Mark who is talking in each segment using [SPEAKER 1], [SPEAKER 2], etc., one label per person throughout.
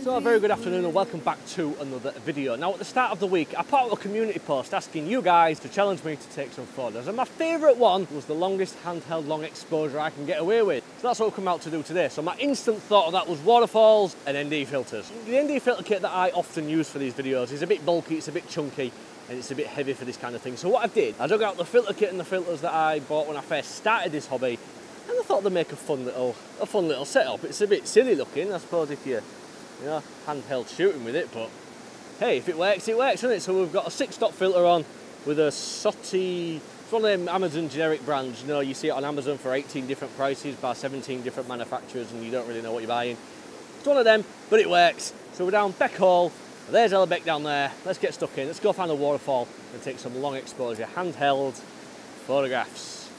[SPEAKER 1] So a very good afternoon and welcome back to another video. Now at the start of the week I put out a community post asking you guys to challenge me to take some photos, and my favourite one was the longest handheld long exposure I can get away with. So that's what we've come out to do today. So my instant thought of that was waterfalls and ND filters. The ND filter kit that I often use for these videos is a bit bulky, it's a bit chunky, and it's a bit heavy for this kind of thing. So what I did, I dug out the filter kit and the filters that I bought when I first started this hobby, and I thought they'd make a fun little setup. It's a bit silly looking, I suppose, if you're handheld shooting with it, but hey, if it works, doesn't it? So we've got a 6-dot filter on with a Soti. It's one of them Amazon generic brands. You know, you see it on Amazon for 18 different prices by 17 different manufacturers, and you don't really know what you're buying. It's one of them, but it works. So we're down Beck Hall. There's Ellerbeck down there. Let's get stuck in. Let's go find a waterfall and take some long exposure handheld photographs.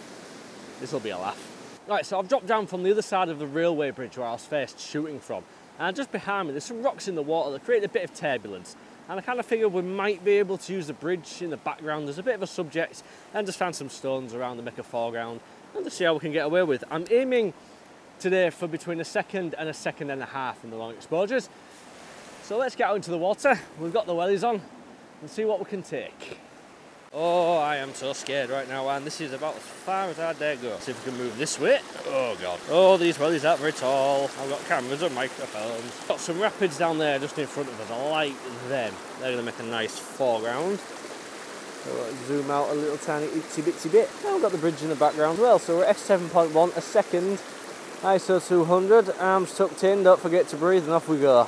[SPEAKER 1] This will be a laugh. Right, so I've dropped down from the other side of the railway bridge where I was first shooting from. And just behind me, there's some rocks in the water that create a bit of turbulence. And I kind of figured we might be able to use the bridge in the background as a bit of a subject and just find some stones around to make a foreground and just see how we can get away with. I'm aiming today for between a second and a second and a half in the long exposures. So let's get out into the water. We've got the wellies on and see what we can take. Oh, I am so scared right now, and this is about as far as I dare go. See if we can move this way. Oh God. Oh, these wellies aren't very tall. I've got cameras and microphones. Got some rapids down there just in front of us. I like them. They're going to make a nice foreground. So let's zoom out a little tiny itsy bitsy bit. Now we've got the bridge in the background as well. So we're at f7.1 a second. ISO 200. Arms tucked in. Don't forget to breathe, and off we go.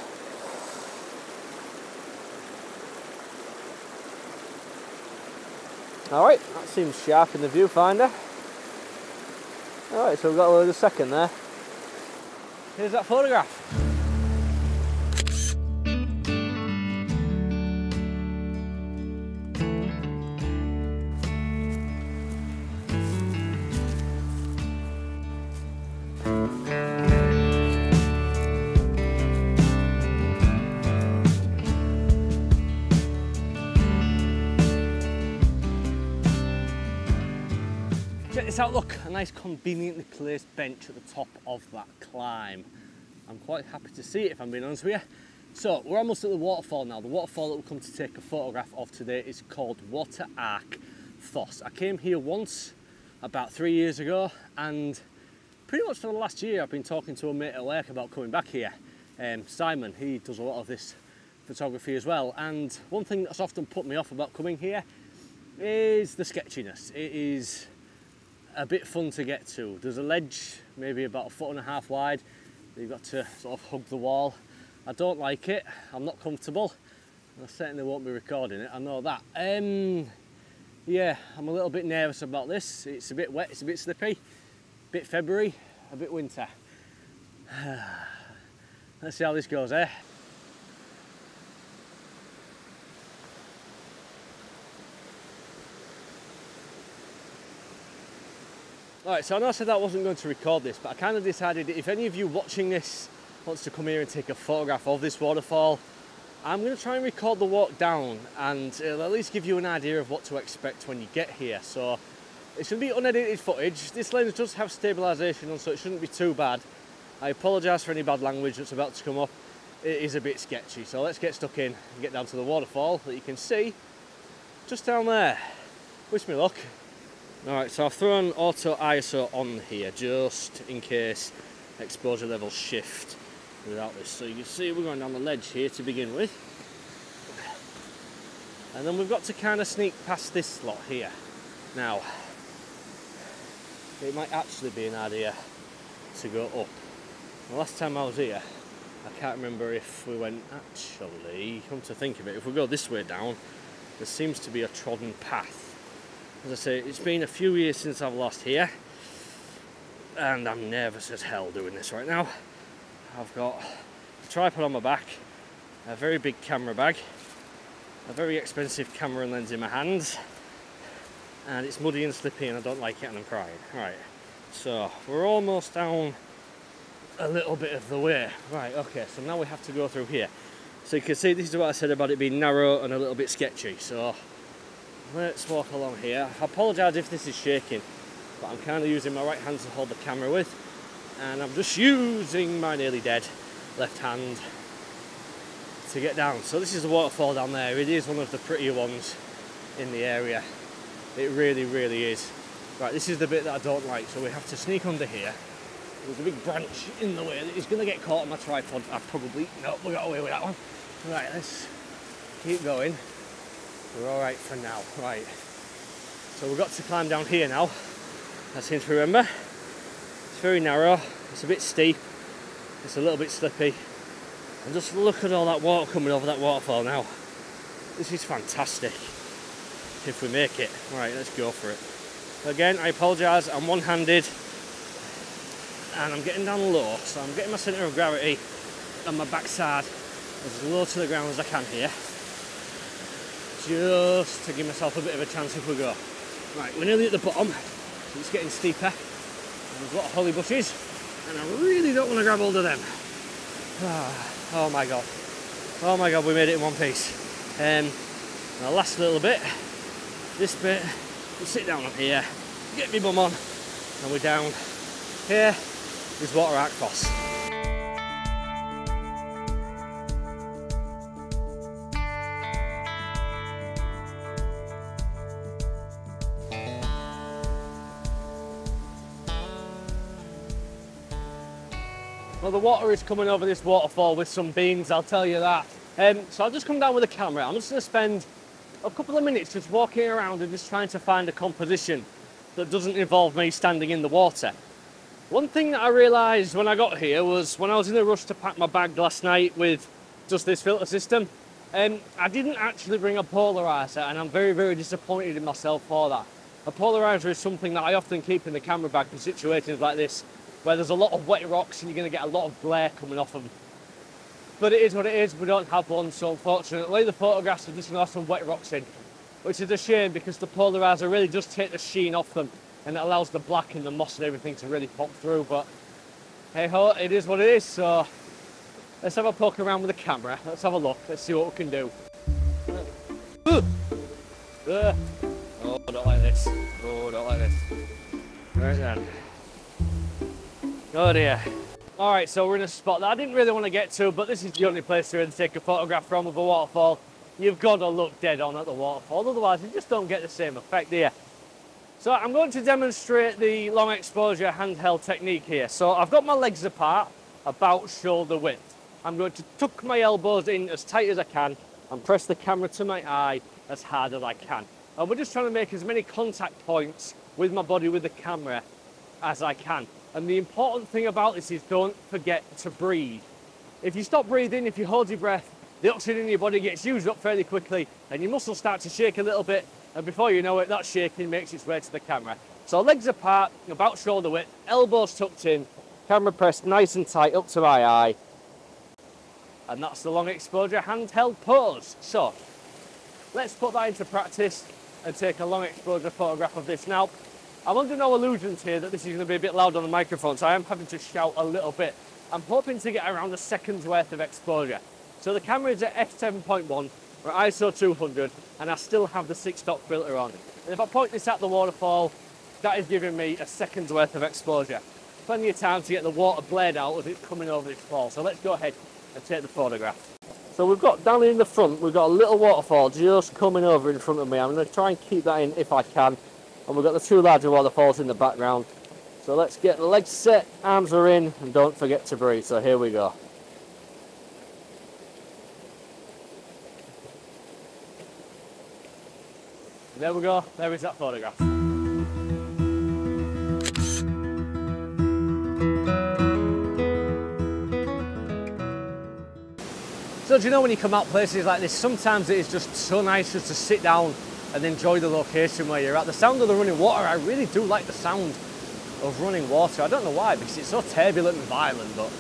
[SPEAKER 1] Alright, that seems sharp in the viewfinder. Alright, so we've got a little second there. Here's that photograph. Check this out, look, a nice conveniently placed bench at the top of that climb. I'm quite happy to see it, if I'm being honest with you. So we're almost at the waterfall now. The waterfall that we've come to take a photograph of today is called Water Ark Foss. I came here once about 3 years ago, and pretty much for the last year I've been talking to a mate at work about coming back here. Simon, he does a lot of this photography as well, and one thing that's often put me off about coming here is the sketchiness. It is a bit fun to get to. There's a ledge maybe about 1.5 foot wide. You've got to sort of hug the wall. I don't like it. I'm not comfortable. I certainly won't be recording it, I know that. Yeah, I'm a little bit nervous about this. It's a bit wet, it's a bit slippy, a bit February, a bit winter. Let's see how this goes, eh? Alright, so I know I said that I wasn't going to record this, but I kind of decided that if any of you watching this wants to come here and take a photograph of this waterfall, I'm going to try and record the walk down, and it'll at least give you an idea of what to expect when you get here. So it should be unedited footage. This lens does have stabilisation on, so it shouldn't be too bad. I apologise for any bad language that's about to come up. It is a bit sketchy, so let's get stuck in and get down to the waterfall that you can see just down there. Wish me luck. Alright, so I've thrown auto ISO on here just in case exposure levels shift without this. So you can see we're going down the ledge here to begin with. And then we've got to kind of sneak past this lot here. Now, it might actually be an idea to go up. The last time I was here, I can't remember if we went, actually, come to think of it, if we go this way down, there seems to be a trodden path. As I say, it's been a few years since I've lost here, and I'm nervous as hell doing this right now. I've got a tripod on my back, a very big camera bag, a very expensive camera and lens in my hands, and it's muddy and slippy and I don't like it and I'm crying. Right, so we're almost down a little bit of the way. Right, okay, so now we have to go through here. So you can see this is what I said about it being narrow and a little bit sketchy. So let's walk along here. I apologise if this is shaking, but I'm kind of using my right hand to hold the camera with, and I'm just using my nearly dead left hand to get down. So this is the waterfall down there. It is one of the prettier ones in the area. It really, really is. Right, this is the bit that I don't like, so we have to sneak under here. There's a big branch in the way that is going to get caught on my tripod. We got away with that one. Right, let's keep going. We're all right for now. Right, so we've got to climb down here now. I seem to remember. It's very narrow, it's a bit steep, it's a little bit slippy. And just look at all that water coming over that waterfall now. This is fantastic. If we make it. Right, let's go for it. Again, I apologise, I'm one-handed and I'm getting down low, so I'm getting my centre of gravity on my backside as low to the ground as I can here, just to give myself a bit of a chance if we go. Right, we're nearly at the bottom, so it's getting steeper. There's a lot of holly bushes and I really don't want to grab hold of them. Oh my god. Oh my god, we made it in one piece. The last little bit, this bit, we sit down up here, get my bum on, and we're down. Here is Water Arc Foss. Well, the water is coming over this waterfall with some beans, I'll tell you that. So I'll just come down with a camera. I'm just going to spend a couple of minutes just walking around and just trying to find a composition that doesn't involve me standing in the water. One thing that I realised when I got here was when I was in a rush to pack my bag last night with just this filter system, I didn't actually bring a polarizer, and I'm very, very disappointed in myself for that. A polarizer is something that I often keep in the camera bag for situations like this, where there's a lot of wet rocks and you're going to get a lot of glare coming off them. But it is what it is, we don't have one, so unfortunately the photographs are just going to have some wet rocks in, which is a shame because the polarizer really does take the sheen off them and it allows the black and the moss and everything to really pop through. But hey ho, it is what it is, so let's have a poke around with the camera, let's have a look, let's see what we can do. Oh, I don't like this, oh, I don't like this. Right then. Oh dear. Alright, so we're in a spot that I didn't really want to get to, but this is the only place to really take a photograph from of a waterfall. You've got to look dead on at the waterfall, otherwise you just don't get the same effect here. So I'm going to demonstrate the long exposure handheld technique here. So I've got my legs apart, about shoulder width. I'm going to tuck my elbows in as tight as I can and press the camera to my eye as hard as I can. And we're just trying to make as many contact points with my body with the camera as I can. And the important thing about this is don't forget to breathe. If you stop breathing, if you hold your breath, the oxygen in your body gets used up fairly quickly and your muscles start to shake a little bit, and before you know it, that shaking makes its way to the camera. So legs apart, about shoulder width, elbows tucked in, camera pressed nice and tight up to my eye. And that's the long exposure handheld pose. So let's put that into practice and take a long exposure photograph of this. Now, I'm under no illusions here that this is going to be a bit loud on the microphone, so I am having to shout a little bit. I'm hoping to get around a second's worth of exposure. So the camera is at f7.1, or ISO 200, and I still have the 6-stop filter on. And if I point this at the waterfall, that is giving me a second's worth of exposure. Plenty of time to get the water blade out as it's coming over this fall. So let's go ahead and take the photograph. So we've got down in the front, we've got a little waterfall just coming over in front of me. I'm going to try and keep that in if I can. And we've got the two larger waterfalls in the background. So let's get the legs set, arms are in, and don't forget to breathe. So here we go. There we go, there is that photograph. So do you know when you come out places like this, sometimes it is just so nice just to sit down and enjoy the location where you're at. The sound of the running water, I really do like the sound of running water. I don't know why, because it's so turbulent and violent, but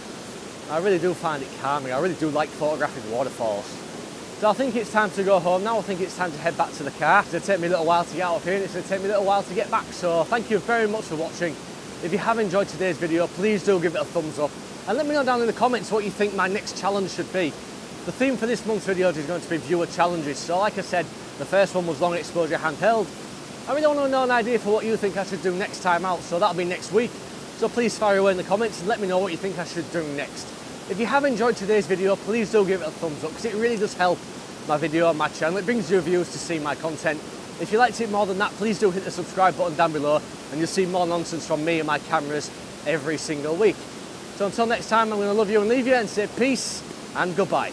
[SPEAKER 1] I really do find it calming. I really do like photographing waterfalls. So I think it's time to go home now. I think it's time to head back to the car. It's going to take me a little while to get out of here, and it's going to take me a little while to get back. So thank you very much for watching. If you have enjoyed today's video, please do give it a thumbs up. And let me know down in the comments what you think my next challenge should be. The theme for this month's videos is going to be viewer challenges. So like I said, the first one was long exposure handheld. I really want to know an idea for what you think I should do next time out, so that'll be next week. So please fire away in the comments and let me know what you think I should do next. If you have enjoyed today's video, please do give it a thumbs up because it really does help my video on my channel. It brings you viewers to see my content. If you liked it more than that, please do hit the subscribe button down below and you'll see more nonsense from me and my cameras every single week. So until next time, I'm going to love you and leave you and say peace and goodbye.